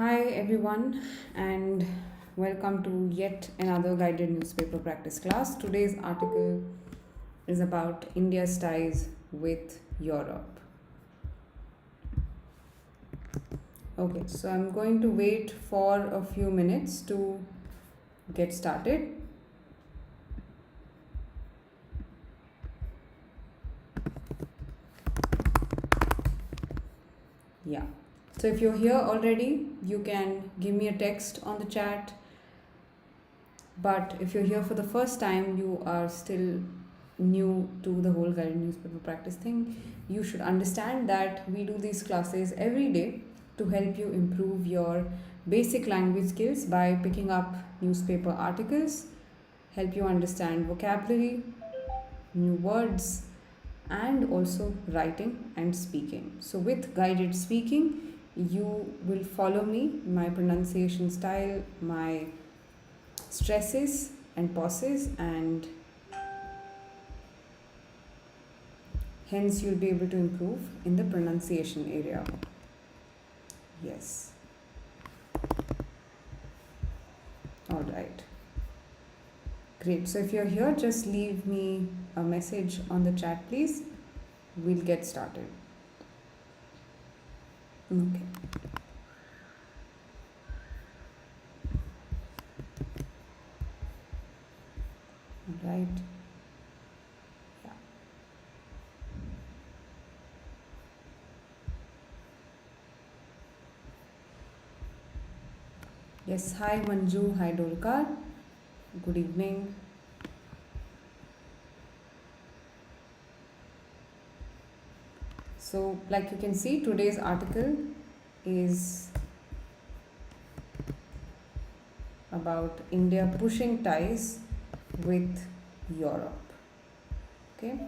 Hi everyone, and welcome to yet another guided newspaper practice class. Today's article is about India's ties with Europe. Okay, so I'm going to wait for a few minutes to get started. Yeah. So if you're here already, you can give me a text on the chat. But if you're here for the first time, you are still new to the whole guided newspaper practice thing. You should understand that we do these classes every day to help you improve your basic language skills by picking up newspaper articles, help you understand vocabulary, new words, and also writing and speaking. So, with guided speaking, you will follow me, my pronunciation style, my stresses and pauses, and hence you'll be able to improve in the pronunciation area. Yes. All right. Great. So if you're here, just leave me a message on the chat, please. We'll get started. Okay. All right. Yeah. Yes. Hi, Manju. Hi, Dolkar. Good evening. So, like you can see, today's article is about India pushing ties with Europe. Okay,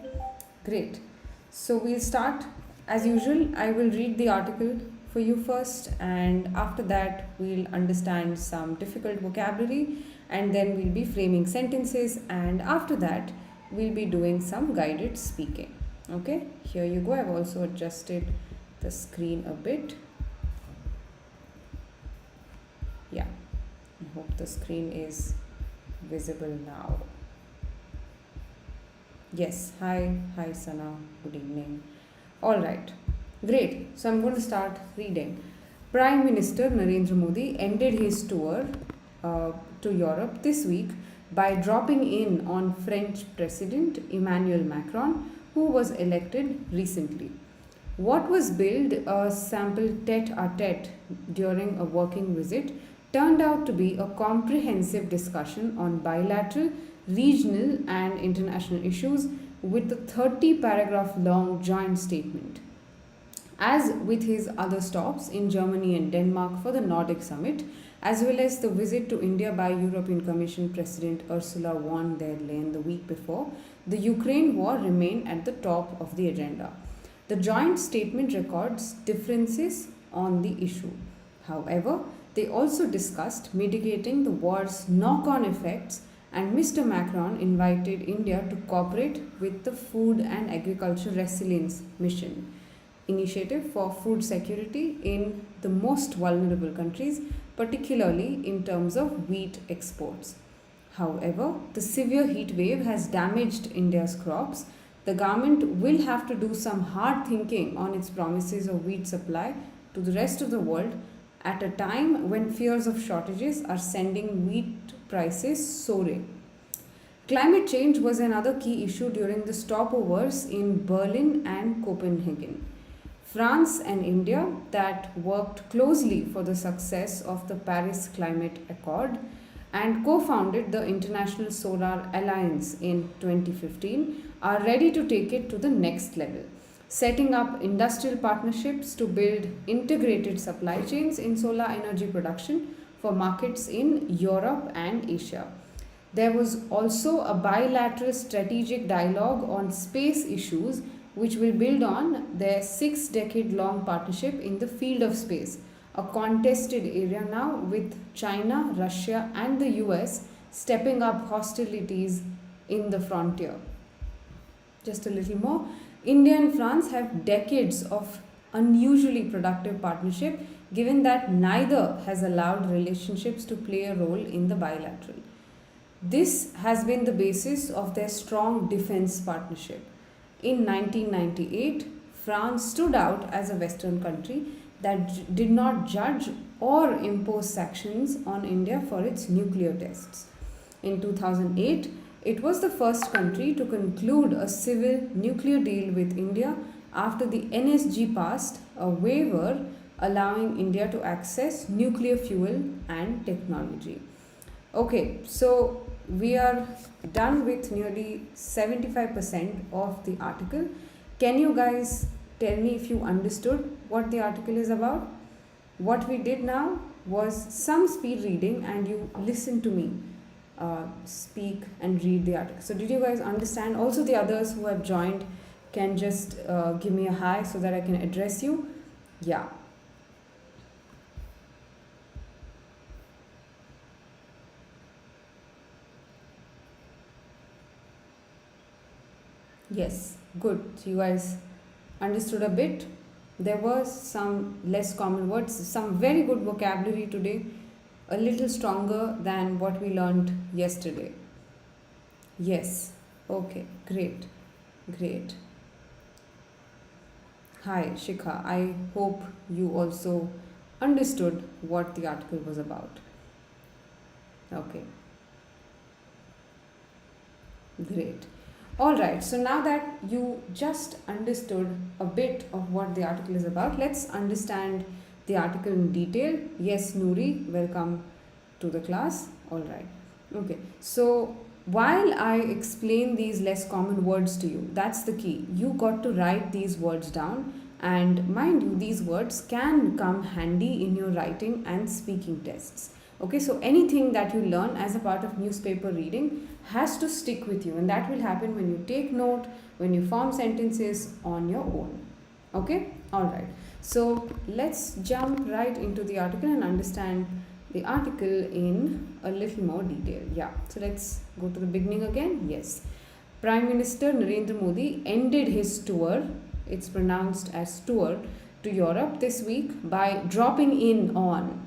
great. So, we'll start as usual. I will read the article for you first, and after that, we'll understand some difficult vocabulary, and then we'll be framing sentences, and after that, we'll be doing some guided speaking. Okay, here you go. I've also adjusted the screen a bit. Yeah, I hope the screen is visible now. Yes, hi Sana, good evening. All right, great. So I'm going to start reading. Prime Minister Narendra Modi ended his tour to Europe this week by dropping in on French President Emmanuel Macron, who was elected recently. What was billed a sample tete a tete during a working visit turned out to be a comprehensive discussion on bilateral, regional, and international issues with a 30 paragraph long joint statement. As with his other stops in Germany and Denmark for the Nordic summit, as well as the visit to India by European Commission President Ursula von der Leyen the week before, the Ukraine war remained at the top of the agenda. The joint statement records differences on the issue. However, they also discussed mitigating the war's knock on effects, and Mr. Macron invited India to cooperate with the Food and Agriculture Resilience Mission initiative for food security in the most vulnerable countries, particularly in terms of wheat exports. However, the severe heat wave has damaged India's crops. The government will have to do some hard thinking on its promises of wheat supply to the rest of the world at a time when fears of shortages are sending wheat prices soaring. Climate change was another key issue during the stopovers in Berlin and Copenhagen. France and India, that worked closely for the success of the Paris Climate Accord and co founded the International Solar Alliance in 2015, are ready to take it to the next level, setting up industrial partnerships to build integrated supply chains in solar energy production for markets in Europe and Asia. There was also a bilateral strategic dialogue on space issues, which will build on their 6 decade long partnership in the field of space, a contested area now with China, Russia, and the US stepping up hostilities in the frontier. Just a little more. India and France have decades of unusually productive partnership, given that neither has allowed relationships to play a role in the bilateral. This has been the basis of their strong defense partnership. In 1998, France stood out as a Western country that did not judge or impose sanctions on India for its nuclear tests. In 2008, it was the first country to conclude a civil nuclear deal with India after the NSG passed a waiver allowing India to access nuclear fuel and technology. Okay, so we are done with nearly 75% of the article. Can you guys tell me if you understood what the article is about? What we did now was some speed reading, and you listen to me speak and read the article. So did you guys understand? Also, the others who have joined can just give me a hi so that I can address you. Yeah. Yes, good. So you guys understood a bit. There was some less common words, some very good vocabulary today, a little stronger than what we learned yesterday. Yes. Okay, great. Great. Hi, Shikha. I hope you also understood what the article was about. Okay, great. All right, so now that you just understood a bit of what the article is about, let's understand the article in detail. Yes, Noori, welcome to the class. All right. Okay, so while I explain these less common words to you, that's the key. You got to write these words down, and mind you, these words can come handy in your writing and speaking tests. Okay, so anything that you learn as a part of newspaper reading has to stick with you, and that will happen when you take note, when you form sentences on your own. Okay, all right. So let's jump right into the article and understand the article in a little more detail. Yeah, so let's go to the beginning again. Yes, Prime Minister Narendra Modi ended his tour, it's pronounced as tour, to Europe this week by dropping in on.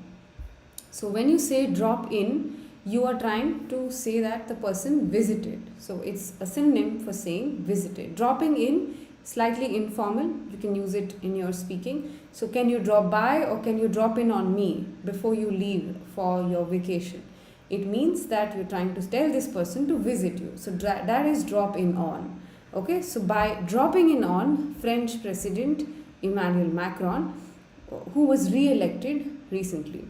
So when you say drop in, you are trying to say that the person visited. So it's a synonym for saying visited. Dropping in, slightly informal, you can use it in your speaking. So can you drop by, or can you drop in on me before you leave for your vacation? It means that you're trying to tell this person to visit you. So that is drop in on. Okay, so by dropping in on, French President Emmanuel Macron, who was re-elected recently,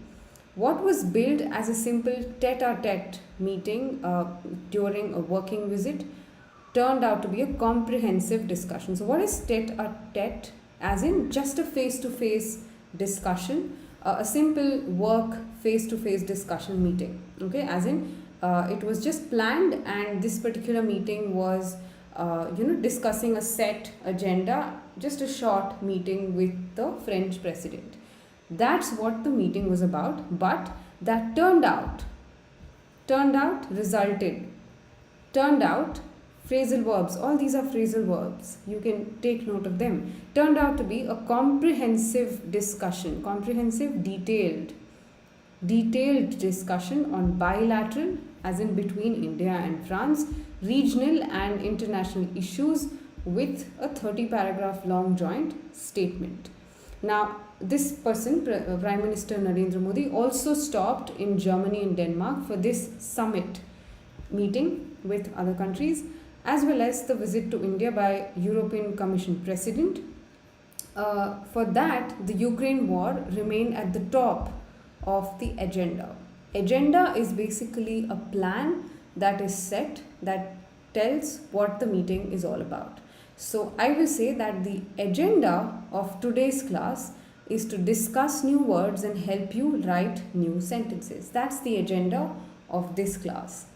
what was billed as a simple tete-a-tete meeting during a working visit turned out to be a comprehensive discussion. So what is tete-a-tete? As in just a face-to-face discussion, a simple work face-to-face discussion meeting. Okay, as in it was just planned, and this particular meeting was discussing a set agenda, just a short meeting with the French president. That's what the meeting was about, but that turned out, resulted, turned out, phrasal verbs, all these are phrasal verbs, you can take note of them, turned out to be a comprehensive discussion, detailed discussion on bilateral, as in between India and France, regional and international issues, with a 30-paragraph long joint statement. Now, this person, Prime Minister Narendra Modi, also stopped in Germany and Denmark for this summit meeting with other countries, as well as the visit to India by European Commission President. For that, the Ukraine war remained at the top of the agenda. Agenda is basically a plan that is set that tells what the meeting is all about. So I will say that the agenda of today's class is to discuss new words and help you write new sentences. That's the agenda of this class.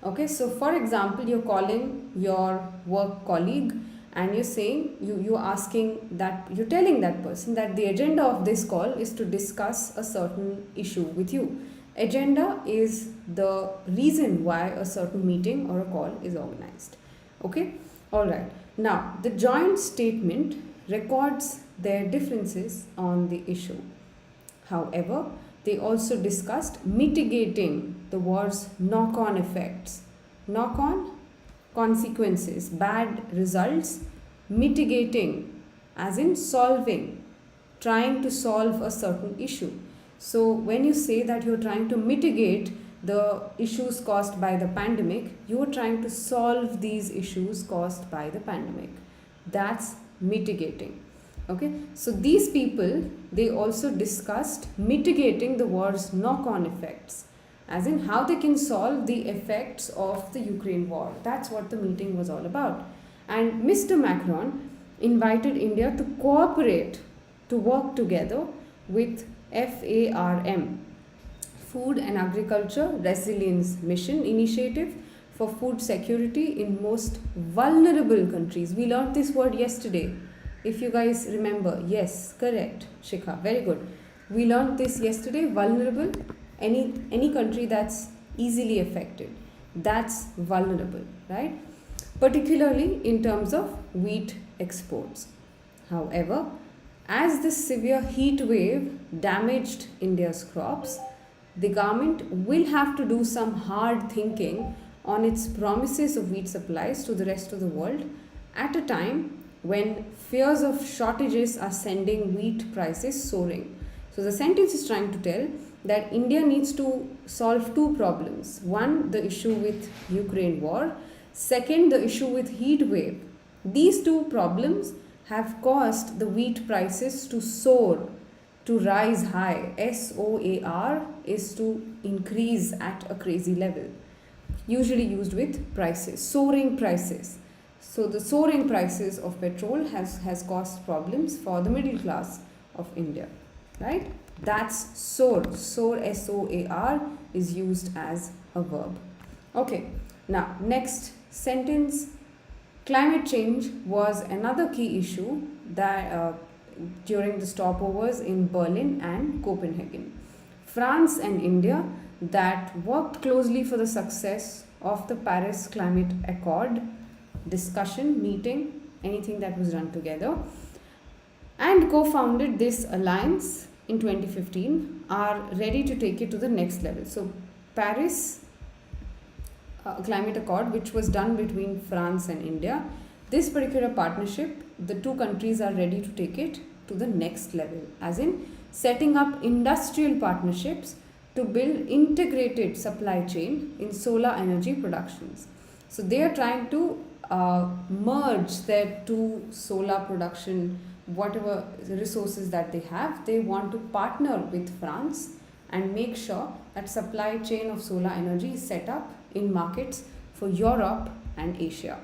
Okay, so for example, you're calling your work colleague and you're saying, you're asking that, you're telling that person that the agenda of this call is to discuss a certain issue with you. Agenda is the reason why a certain meeting or a call is organized. Okay, all right. Now, the joint statement records their differences on the issue. However, they also discussed mitigating the war's knock on effects, knock on consequences, bad results, mitigating, as in solving, trying to solve a certain issue. So, when you say that you're trying to mitigate the issues caused by the pandemic, you're trying to solve these issues caused by the pandemic. That's mitigating. Okay, so these people, they also discussed mitigating the war's knock on effects, as in how they can solve the effects of the Ukraine war. That's what the meeting was all about. And Mr. Macron invited India to cooperate, to work together with FARM, Food and Agriculture Resilience Mission Initiative for food security in most vulnerable countries. We learned this word yesterday. If you guys remember, yes, correct, Shikha, very good. We learned this yesterday, vulnerable, any country that's easily affected, that's vulnerable, right? Particularly in terms of wheat exports. However, as this severe heat wave damaged India's crops, the government will have to do some hard thinking on its promises of wheat supplies to the rest of the world at a time when fears of shortages are sending wheat prices soaring. So the sentence is trying to tell that India needs to solve two problems. One, the issue with Ukraine war. Second, the issue with heat wave. These two problems have caused the wheat prices to soar, to rise high. SOAR is to increase at a crazy level, usually used with prices, soaring prices. So the soaring prices of petrol has caused problems for the middle class of India, right? That's soar. Soar, SOAR, is used as a verb. Okay, now next sentence. Climate change was another key issue that during the stopovers in Berlin and Copenhagen. France and India that worked closely for the success of the Paris Climate Accord discussion, meeting, anything that was done together, and co-founded this alliance in 2015, are ready to take it to the next level. So Paris Climate Accord, which was done between France and India, this particular partnership, the two countries are ready to take it to the next level, as in setting up industrial partnerships to build integrated supply chain in solar energy productions. So they are trying to merge their two solar production, whatever resources that they have, they want to partner with France and make sure that supply chain of solar energy is set up in markets for Europe and Asia.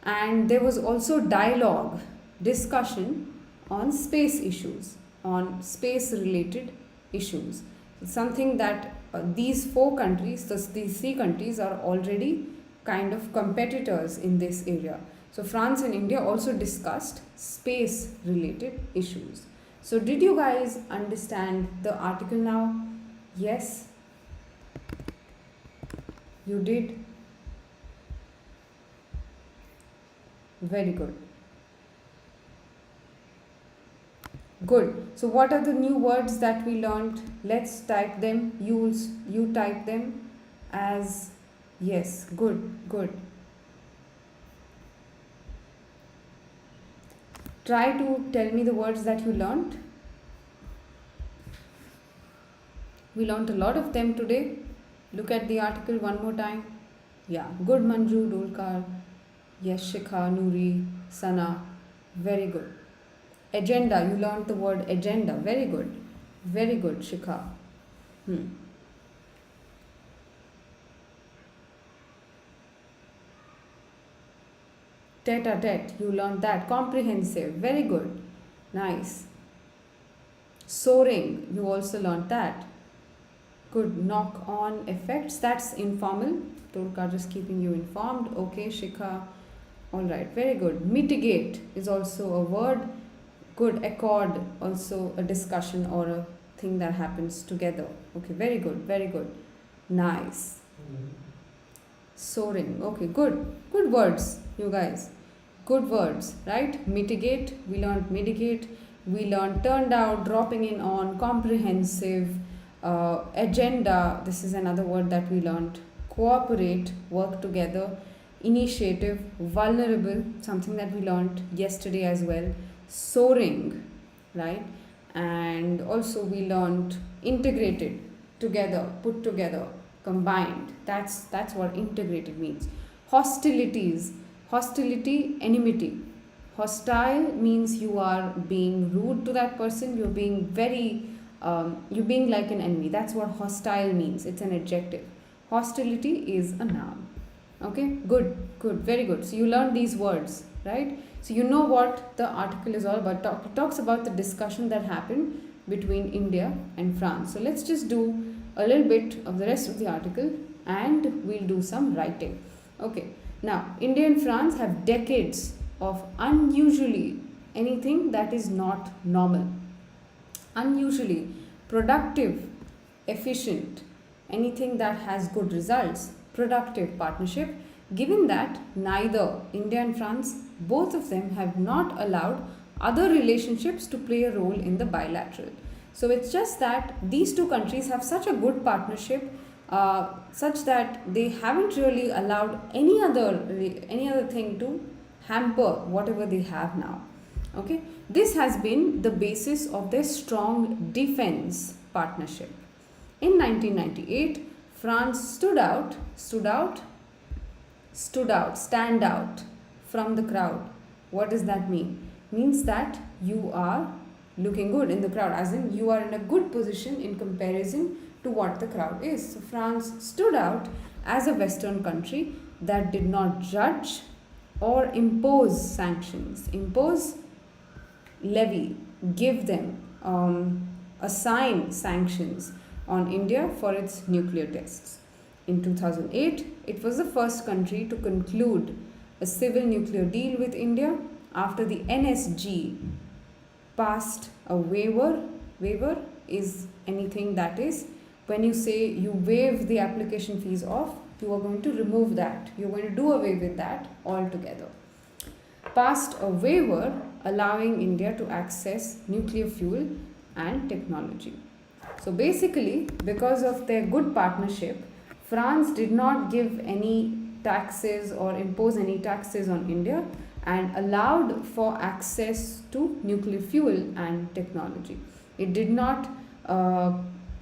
And there was also dialogue, discussion on space issues, on space related issues. Something that these four countries, these three countries are already kind of competitors in this area. So France and India also discussed space related issues. So did you guys understand the article now? Yes? You did? Very good. Good. So what are the new words that we learned? Let's type them. You type them as yes. Good. Try to tell me the words that you learned. We learned a lot of them today. Look at the article one more time. Yeah. Good, Manju, Dolkar. Yes, Shikha, Nuri, Sana. Very good. Agenda. You learned the word agenda. Very good. Very good, Shikha. Tete-a-tete. You learned that. Comprehensive. Very good. Nice. Soaring. You also learned that. Good. Knock-on effects. That's informal. Dolkar just keeping you informed. Okay, Shikha. Alright. Very good. Mitigate is also a word. Good. Accord, also a discussion or a thing that happens together. Okay, very good. Nice. Soaring. Okay, good words, you guys. Good words, right? Mitigate, we learned mitigate, we learned turned out, dropping in on, comprehensive, agenda, this is another word that we learned, cooperate, work together, initiative, vulnerable, something that we learned yesterday as well, soaring, right? And also we learned integrated, together, put together, combined. That's what integrated means. Hostilities, hostility, enmity. Hostile means you are being rude to that person, you're being you're being like an enemy. That's what hostile means. It's an adjective. Hostility is a noun. Okay, good, good, very good. So you learned these words, right? So you know what the article is all about. It talks about the discussion that happened between India and France. So let's just do a little bit of the rest of the article and we'll do some writing. Okay, now India and France have decades of unusually, anything that is not normal, unusually productive, efficient, anything that has good results, productive partnership, given that neither India and France, both of them have not allowed other relationships to play a role in the bilateral. So it's just that these two countries have such a good partnership, such that they haven't really allowed any other thing to hamper whatever they have now. Okay, this has been the basis of their strong defense partnership. In 1998, France stand out from the crowd. What does that mean? Means that you are looking good in the crowd, as in you are in a good position in comparison to what the crowd is. So France stood out as a Western country that did not judge or impose sanctions. Impose, levy, give them, assign sanctions on India for its nuclear tests. In 2008, it was the first country to conclude a civil nuclear deal with India after the NSG passed a waiver. Waiver is anything that is when you say you waive the application fees off, you are going to remove that. You are going to do away with that altogether. Passed a waiver allowing India to access nuclear fuel and technology. So basically, because of their good partnership, France did not give any taxes or impose any taxes on India and allowed for access to nuclear fuel and technology. It did not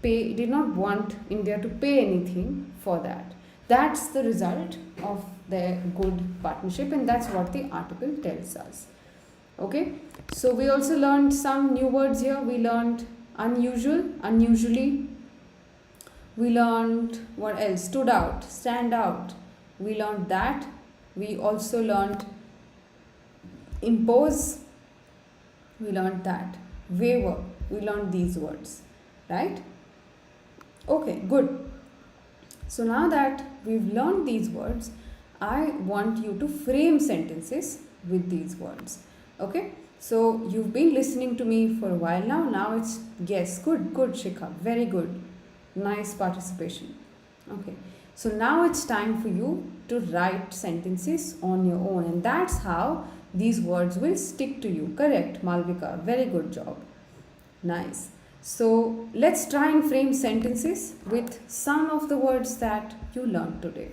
did not want India to pay anything for that. That's the result of their good partnership, and that's what the article tells us. Okay, so we also learned some new words here. We learned unusual, unusually. We learned what else? Stood out, stand out. We learned that. We also learned impose. We learned that. Waiver. We learned these words, right? Okay, good. So now that we've learned these words, I want you to frame sentences with these words. Okay, so you've been listening to me for a while now. Now it's yes, good, Shikha, very good, nice participation. Okay, so now it's time for you to write sentences on your own, and that's how these words will stick to you. Correct, Malvika, very good job. Nice. So let's try and frame sentences with some of the words that you learned today.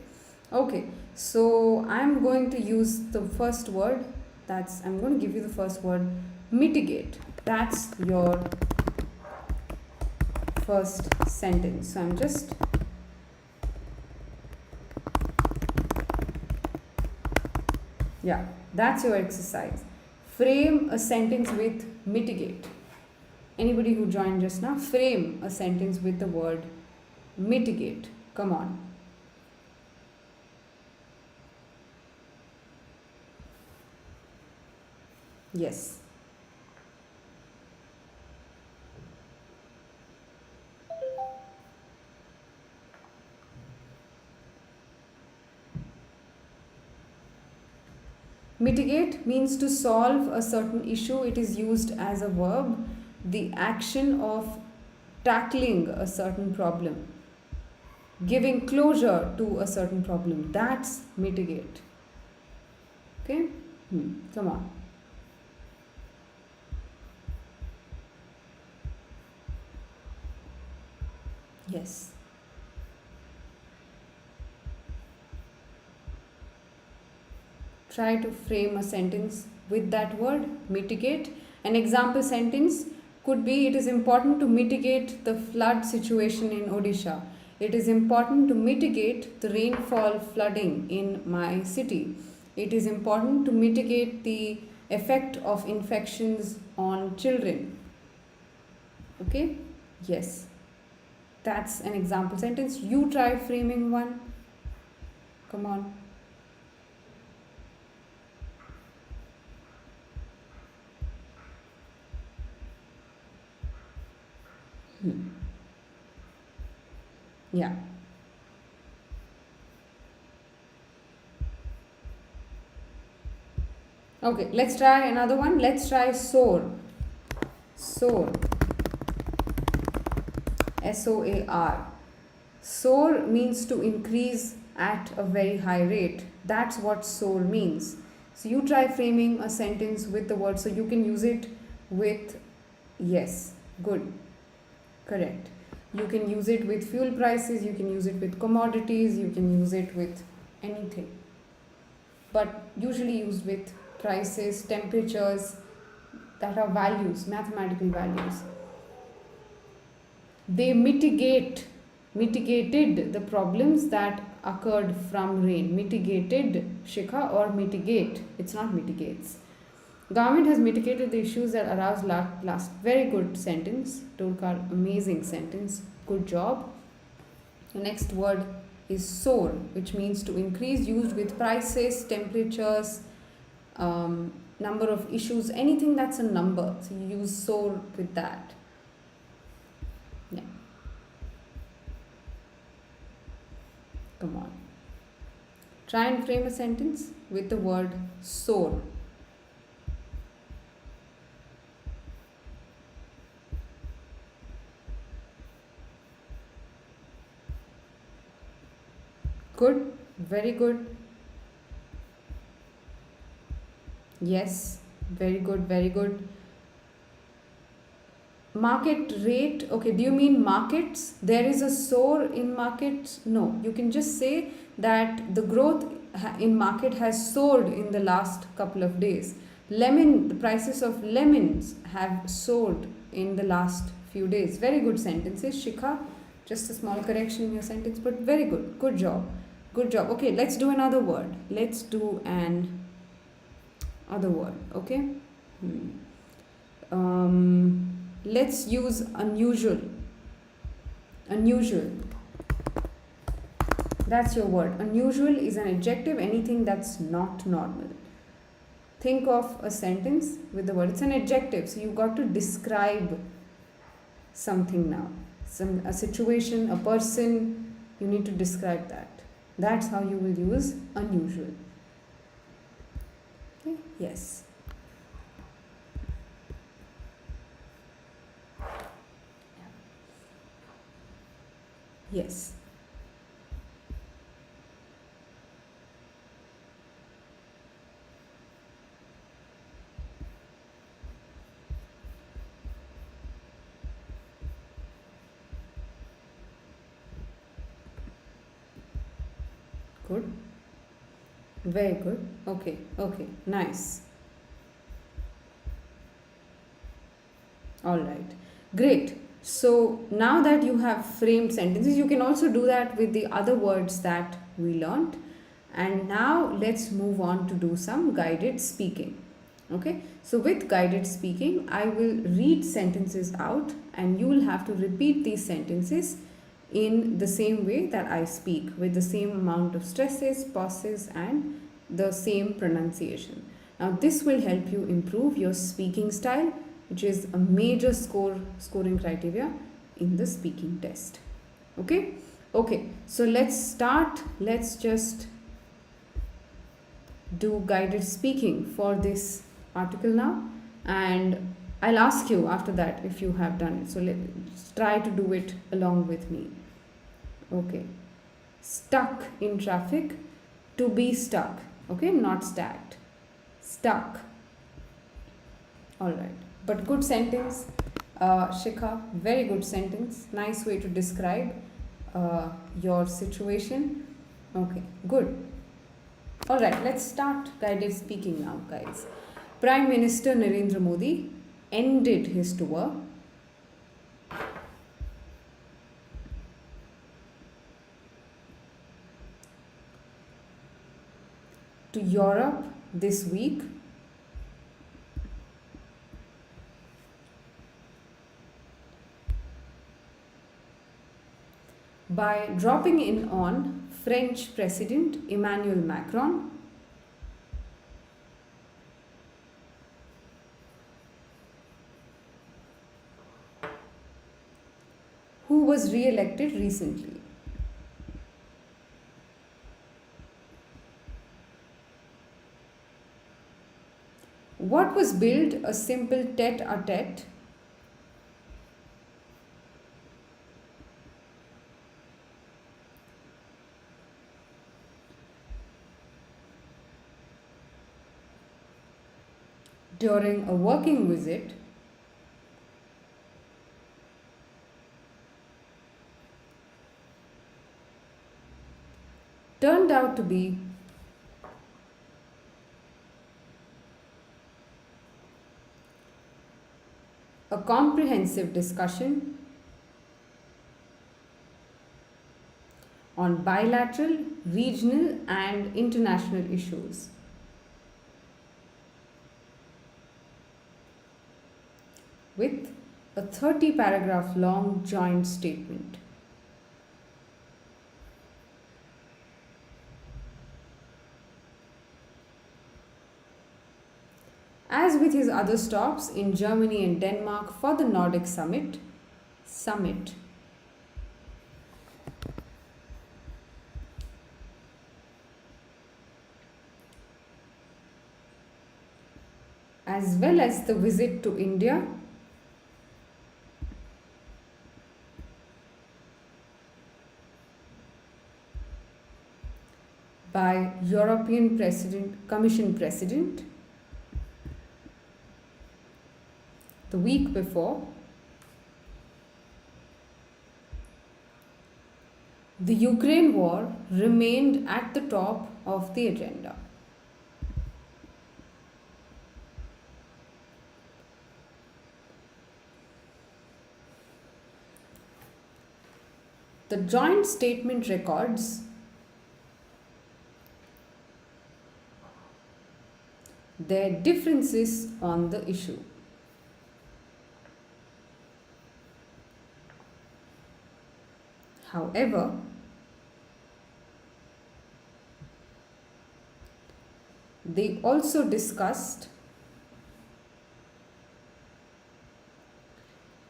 Okay, so I'm going to use the first word. I'm going to give you the first word, mitigate. That's your first sentence. So I'm just that's your exercise. Frame a sentence with mitigate. Anybody who joined just now, frame a sentence with the word mitigate. Come on. Yes. Mitigate means to solve a certain issue. It is used as a verb. The action of tackling a certain problem, giving closure to a certain problem. That's mitigate. Okay? Come on. Yes. Try to frame a sentence with that word, mitigate. An example sentence could be: it is important to mitigate the flood situation in Odisha. It is important to mitigate the rainfall flooding in my city. It is important to mitigate the effect of infections on children. Okay? Yes. That's an example sentence. You try framing one. Come on. Yeah. Okay, let's try another one. Let's try soar. Soar. SOAR. Soar means to increase at a very high rate. That's what soar means. So you try framing a sentence with the word, so you can use it with yes. Good. Correct. You can use it with fuel prices, you can use it with commodities, you can use it with anything. But usually used with prices, temperatures, that are values, mathematical values. They mitigated the problems that occurred from rain. Mitigated, Shikha, or mitigate. It's not mitigates. Government has mitigated the issues that aroused last. Very good sentence. Tolkar, amazing sentence. Good job. The next word is soar, which means to increase, used with prices, temperatures, number of issues, anything that's a number. So you use soar with that. Yeah. Come on. Try and frame a sentence with the word soar. Good. Very good. Yes. Very good. Very good. Market rate. Okay, do you mean markets? There is a soar in markets? No, you can just say that the growth in market has soared in the last couple of days. The prices of lemons have soared in the last few days. Very good sentences, Shikha. Just a small correction in your sentence, but very good. Good job. Good job. Okay, let's do another word. Let's do an other word. Okay. Let's use unusual. Unusual. That's your word. Unusual is an adjective, anything that's not normal. Think of a sentence with the word. It's an adjective, so you've got to describe something now. A situation, a person, you need to describe that. That's how you will use unusual. Okay? Yes. Yes. Good. Very good. Okay. Okay. Nice. All right. Great. So now that you have framed sentences, you can also do that with the other words that we learned. And now let's move on to do some guided speaking. Okay. So with guided speaking, I will read sentences out and you will have to repeat these sentences in the same way that I speak, with the same amount of stresses, pauses, and the same pronunciation. Now this will help you improve your speaking style, which is a major scoring criteria in the speaking test. Okay? Okay, so let's start. Let's just do guided speaking for this article now, and I'll ask you after that if you have done it. So let's try to do it along with me. Okay. Stuck in traffic. To be stuck. Okay, not stacked. Stuck. All right. But good sentence, Shikha. Very good sentence. Nice way to describe your situation. Okay, good. All right, let's start guided speaking now, guys. Prime Minister Narendra Modi ended his tour to Europe this week by dropping in on French President Emmanuel Macron, who was re elected recently. What was billed a simple tete a tete during a working visit turned out to be a comprehensive discussion on bilateral, regional, and international issues. With a 30-paragraph long joint statement. As with his other stops in Germany and Denmark for the Nordic Summit, as well as the visit to India by European Commission President the week before, the Ukraine war remained at the top of the agenda. The joint statement records their differences on the issue. However, they also discussed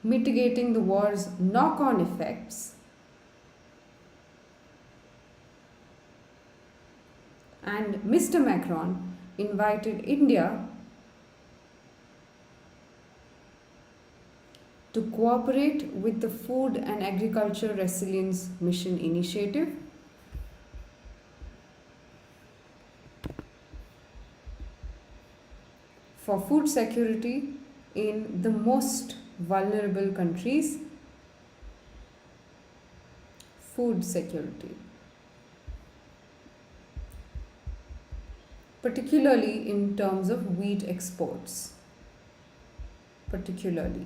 mitigating the war's knock-on effects and Mr. Macron invited India to cooperate with the Food and Agriculture Resilience Mission Initiative for food security in the most vulnerable countries. Food security, particularly in terms of wheat exports, particularly.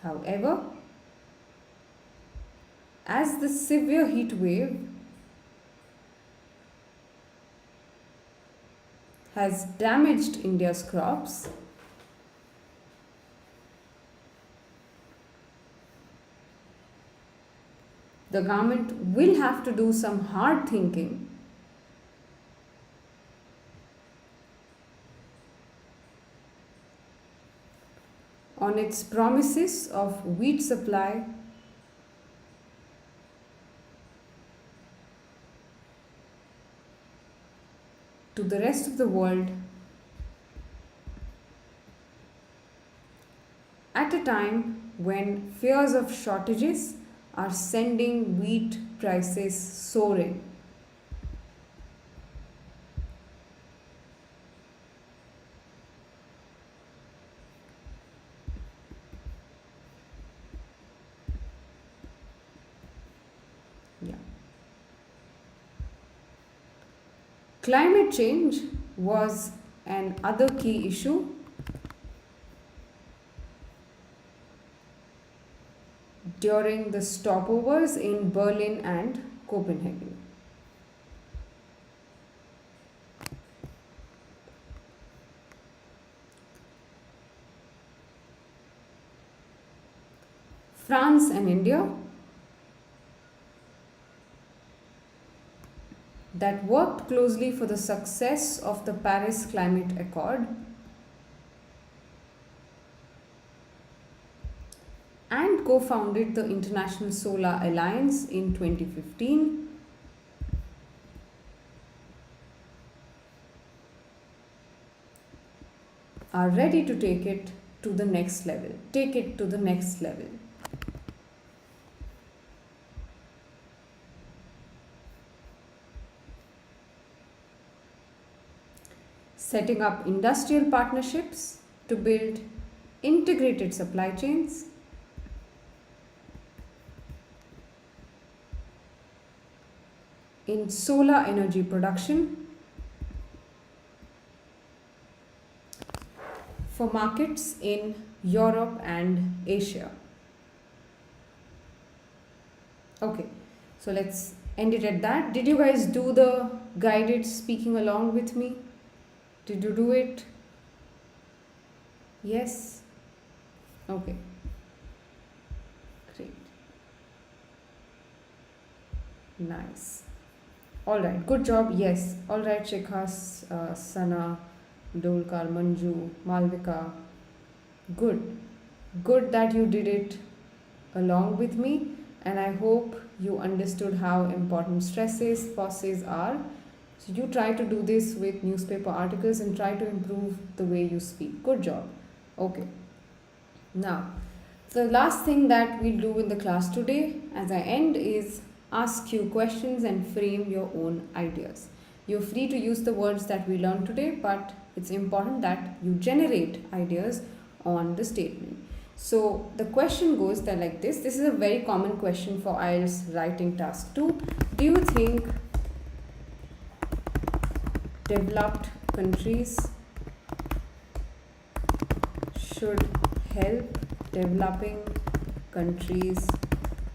However, as the severe heat wave has damaged India's crops, the government will have to do some hard thinking on its promises of wheat supply to the rest of the world at a time when fears of shortages are sending wheat prices soaring. Climate change was an other key issue during the stopovers in Berlin and Copenhagen. France and India that worked closely for the success of the Paris Climate Accord and co-founded the International Solar Alliance in 2015. Are ready to take it to the next level. Take it to the next level. Setting up industrial partnerships to build integrated supply chains, in solar energy production for markets in Europe and Asia. Okay, so let's end it at that. Did you guys do the guided speaking along with me? Did you do it? Yes? Okay. Great. Nice. Alright, good job. Yes. Alright, Shekhas, Sana, Dolkar, Manju, Malvika. Good. Good that you did it along with me, and I hope you understood how important stresses, pauses are. So you try to do this with newspaper articles and try to improve the way you speak. Good job. Okay. Now, the last thing that we'll do in the class today as I end is ask you questions and frame your own ideas. You're free to use the words that we learned today, but it's important that you generate ideas on the statement. So the question goes that like this. This is a very common question for IELTS writing task 2. Do you think developed countries should help developing countries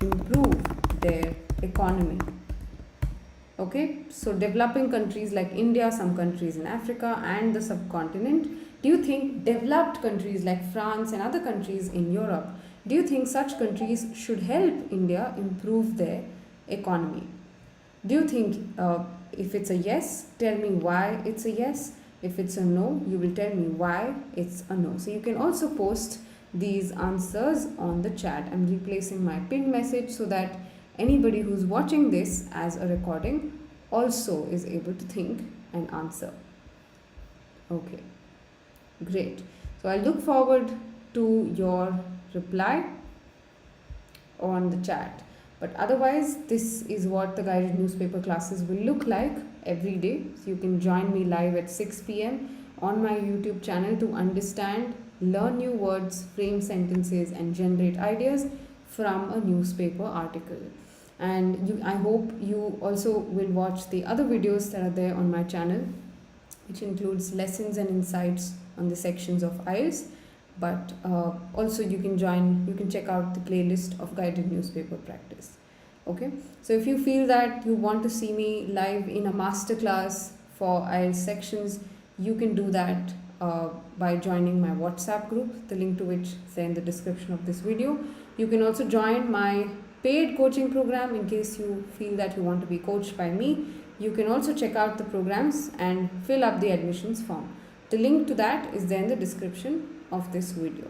improve their economy? Okay, so developing countries like India, some countries in Africa and the subcontinent, do you think developed countries like France and other countries in Europe, do you think such countries should help India improve their economy? Do you think if it's a yes, tell me why it's a yes. If it's a no, you will tell me why it's a no. So you can also post these answers on the chat. I'm replacing my pinned message so that anybody who's watching this as a recording also is able to think and answer. Okay, great. So I look forward to your reply on the chat. But otherwise, this is what the guided newspaper classes will look like every day. So you can join me live at 6 p.m. on my YouTube channel to understand, learn new words, frame sentences and generate ideas from a newspaper article. And I hope you also will watch the other videos that are there on my channel, which includes lessons and insights on the sections of IELTS. But also you can check out the playlist of guided newspaper practice. Okay, so if you feel that you want to see me live in a masterclass for IELTS sections, you can do that by joining my WhatsApp group, the link to which is there in the description of this video. You can also join my paid coaching program in case you feel that you want to be coached by me. You can also check out the programs and fill up the admissions form. The link to that is there in the description of this video.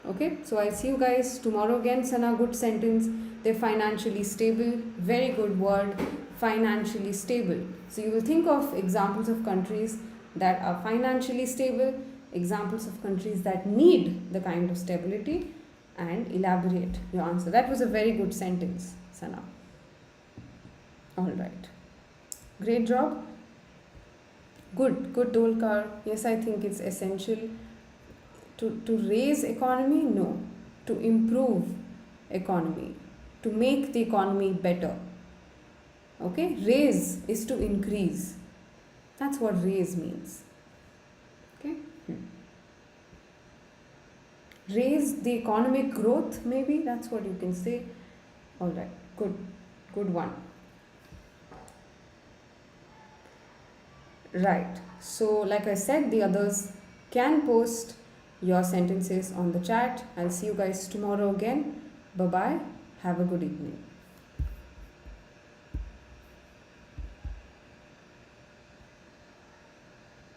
Okay, so I'll see you guys tomorrow again. Sana, good sentence. They're financially stable. Very good word, financially stable. So you will think of examples of countries that are financially stable, examples of countries that need the kind of stability, and elaborate your answer. That was a very good sentence, Sana. All right, great job. Good Dolkar. Yes, I think it's essential to raise economy. No, to improve economy, to make the economy better. Okay, raise is to increase. That's what raise means. Okay. Raise the economic growth, maybe that's what you can say. All right. Good one. Right. So, like I said, the others can post your sentences on the chat. I'll see you guys tomorrow again. Bye bye. Have a good evening.